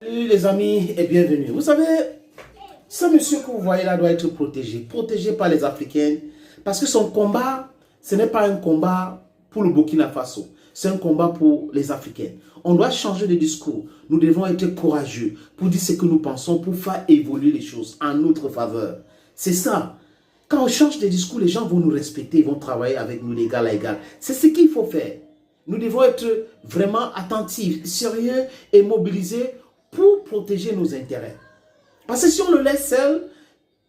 Salut les amis et bienvenue. Vous savez, ce monsieur que vous voyez là doit être protégé. Protégé par les Africains. Parce que son combat, ce n'est pas un combat pour le Burkina Faso. C'est un combat pour les Africains. On doit changer de discours. Nous devons être courageux pour dire ce que nous pensons, pour faire évoluer les choses en notre faveur. C'est ça. Quand on change de discours, les gens vont nous respecter, vont travailler avec nous d'égal à égal. C'est ce qu'il faut faire. Nous devons être vraiment attentifs, sérieux et mobilisés pour protéger nos intérêts. Parce que si on le laisse seul,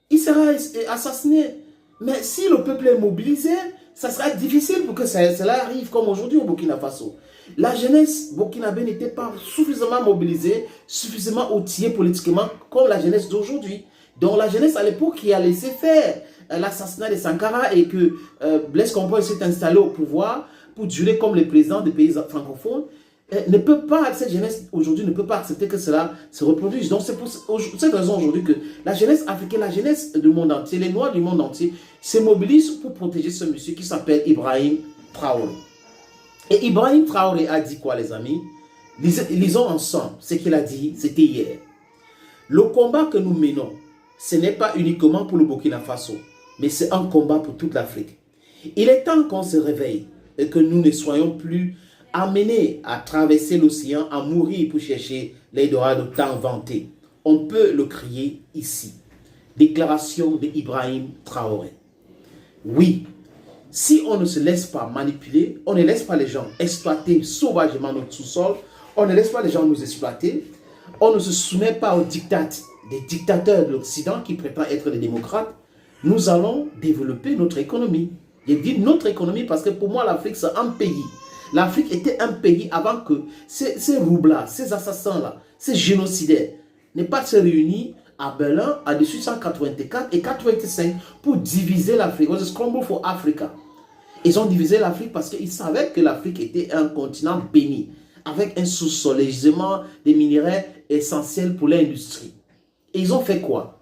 il sera assassiné. Mais si le peuple est mobilisé, ça sera difficile pour que cela arrive comme aujourd'hui au Burkina Faso. La jeunesse burkinabé n'était pas suffisamment mobilisée, suffisamment outillée politiquement comme la jeunesse d'aujourd'hui. Donc la jeunesse à l'époque qui a laissé faire l'assassinat de Sankara et que Blaise Compaoré s'est installé au pouvoir pour durer comme le président des pays francophones, ne peut pas, cette jeunesse aujourd'hui ne peut pas accepter que cela se reproduise. Donc c'est pour cette raison aujourd'hui que la jeunesse africaine, la jeunesse du monde entier, les Noirs du monde entier se mobilisent pour protéger ce monsieur qui s'appelle Ibrahim Traoré. Et Ibrahim Traoré a dit quoi les amis? Lisons ensemble ce qu'il a dit, c'était hier. Le combat que nous menons, ce n'est pas uniquement pour le Burkina Faso, mais c'est un combat pour toute l'Afrique. Il est temps qu'on se réveille et que nous ne soyons plus amenés à traverser l'océan, à mourir pour chercher l'Eldorado tant vanté. On peut le crier ici. Déclaration d'Ibrahim Traoré. Oui, si on ne se laisse pas manipuler, on ne laisse pas les gens exploiter sauvagement notre sous-sol, on ne laisse pas les gens nous exploiter, on ne se soumet pas aux diktats des dictateurs de l'Occident qui prétendent être des démocrates, nous allons développer notre économie. Je dis notre économie parce que pour moi, l'Afrique, c'est un pays. L'Afrique était un pays avant que ces roublards, ces assassins-là, ces génocidaires n'aient pas se réunis à Berlin en 1884 et 85 pour diviser l'Afrique. It was a scramble for Africa. Ils ont divisé l'Afrique parce qu'ils savaient que l'Afrique était un continent béni, avec un sous-sol, des gisements, des minéraux essentiels pour l'industrie. Et ils ont fait quoi?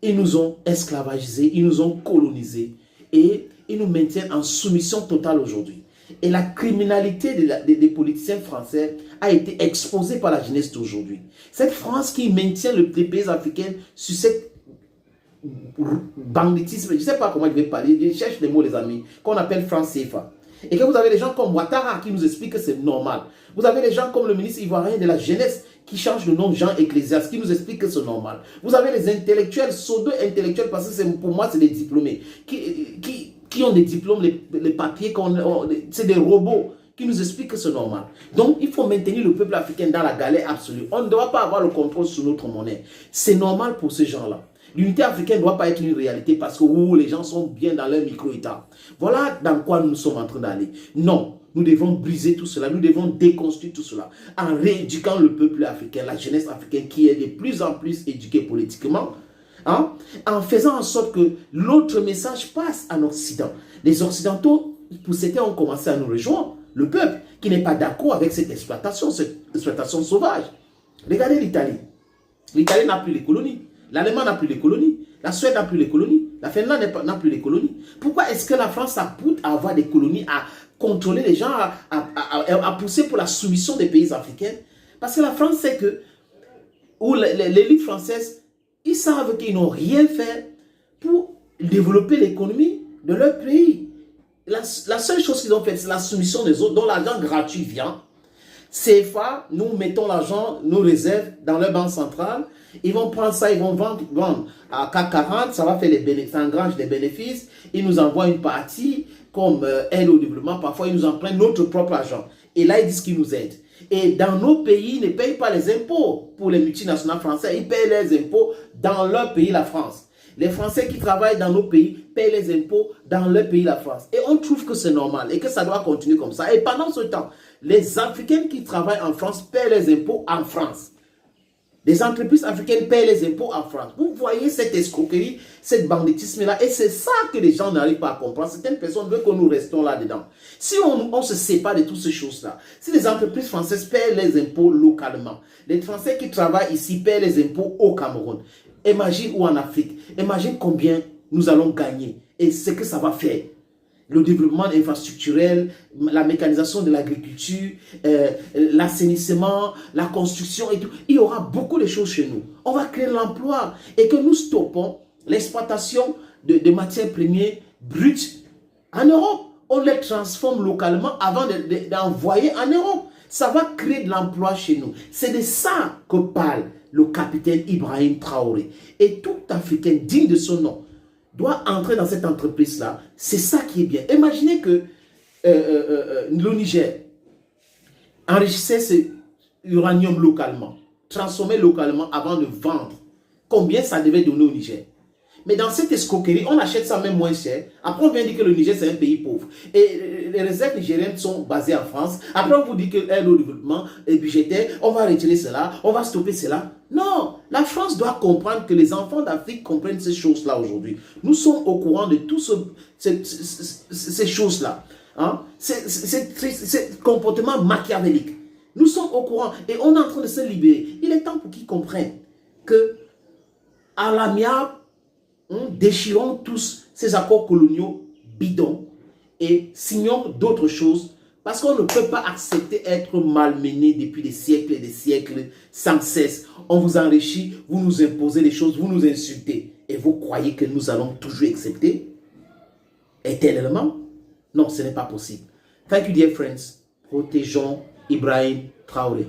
Ils nous ont esclavagisés, ils nous ont colonisés et ils nous maintiennent en soumission totale aujourd'hui. Et la criminalité des politiciens français a été exposée par la jeunesse d'aujourd'hui. Cette France qui maintient les pays africains sur cette banditisme, je ne sais pas comment je vais parler, je cherche les mots les amis, qu'on appelle France CFA. Et que vous avez des gens comme Ouattara qui nous expliquent que c'est normal. Vous avez des gens comme le ministre ivoirien de la jeunesse qui change le nom de Jean Ecclésias, qui nous explique que c'est normal. Vous avez les intellectuels, pseudo-intellectuels, parce que pour moi c'est des diplômés, qui ont des diplômes, les papiers, c'est des robots qui nous expliquent que c'est normal. Donc, il faut maintenir le peuple africain dans la galère absolue. On ne doit pas avoir le contrôle sur notre monnaie. C'est normal pour ces gens-là. L'unité africaine ne doit pas être une réalité parce que les gens sont bien dans leur micro-État. Voilà dans quoi nous sommes en train d'aller. Non, nous devons briser tout cela, nous devons déconstruire tout cela en rééduquant le peuple africain, la jeunesse africaine qui est de plus en plus éduquée politiquement. Hein? En faisant en sorte que l'autre message passe en Occident. Les Occidentaux, pour certains, ont commencé à nous rejoindre. Le peuple qui n'est pas d'accord avec cette exploitation sauvage. Regardez l'Italie. L'Italie n'a plus les colonies. L'Allemagne n'a plus les colonies. La Suède n'a plus les colonies. La Finlande n'a plus les colonies. Pourquoi est-ce que la France s'appuie à avoir des colonies, à contrôler les gens, à pousser pour la soumission des pays africains? Parce que la France sait que, ou l'élite française, ils savent qu'ils n'ont rien fait pour développer l'économie de leur pays. La seule chose qu'ils ont fait, c'est la soumission des autres, dont l'argent gratuit vient. CFA, nous mettons l'argent, nos réserves dans leur banque centrale. Ils vont prendre ça, ils vont vendre à CAC 40, ça va faire les bénéfices, ça engrange des bénéfices. Ils nous envoient une partie comme aide au développement. Parfois, ils nous empruntent notre propre argent. Et là, ils disent qu'ils nous aident. Et dans nos pays, ils ne payent pas les impôts pour les multinationales françaises. Ils payent les impôts dans leur pays, la France. Les Français qui travaillent dans nos pays payent les impôts dans leur pays, la France. Et on trouve que c'est normal et que ça doit continuer comme ça. Et pendant ce temps, les Africains qui travaillent en France payent les impôts en France. Les entreprises africaines payent les impôts en France. Vous voyez cette escroquerie, cette banditisme-là. Et c'est ça que les gens n'arrivent pas à comprendre. Certaines personnes veulent que nous restons là-dedans. Si on se sépare de toutes ces choses-là, si les entreprises françaises payent les impôts localement, les Français qui travaillent ici payent les impôts au Cameroun, imagine ou en Afrique, imagine combien nous allons gagner et ce que ça va faire. le développement infrastructurel, la mécanisation de l'agriculture, l'assainissement, la construction et tout. Il y aura beaucoup de choses chez nous. On va créer l'emploi et que nous stoppons l'exploitation de matières premières brutes en Europe. On les transforme localement avant d'envoyer en Europe. Ça va créer de l'emploi chez nous. C'est de ça que parle le capitaine Ibrahim Traoré. Et tout Africain digne de son nom doit entrer dans cette entreprise-là. C'est ça qui est bien. Imaginez que le Niger enrichissait ce uranium localement, transformé localement avant de vendre. Combien ça devait donner au Niger? Mais dans cette escroquerie, on achète ça même moins cher. Après, on vient dire que le Niger, c'est un pays pauvre. Et les réserves nigériennes sont basées en France. Après, on vous dit que l'aide au développement est budgétaire. On va retirer cela. On va stopper cela. Non, la France doit comprendre que les enfants d'Afrique comprennent ces choses-là aujourd'hui. Nous sommes au courant de toutes ces choses-là. Hein? Ces comportements machiavéliques. Nous sommes au courant et on est en train de se libérer. Il est temps pour qu'ils comprennent que à l'amiable, déchirons tous ces accords coloniaux bidons et signons d'autres choses parce qu'on ne peut pas accepter être malmené depuis des siècles et des siècles sans cesse. On vous enrichit, vous nous imposez des choses, vous nous insultez et vous croyez que nous allons toujours accepter éternellement? Non, ce n'est pas possible. Thank you, dear friends. Protégeons Ibrahim Traoré.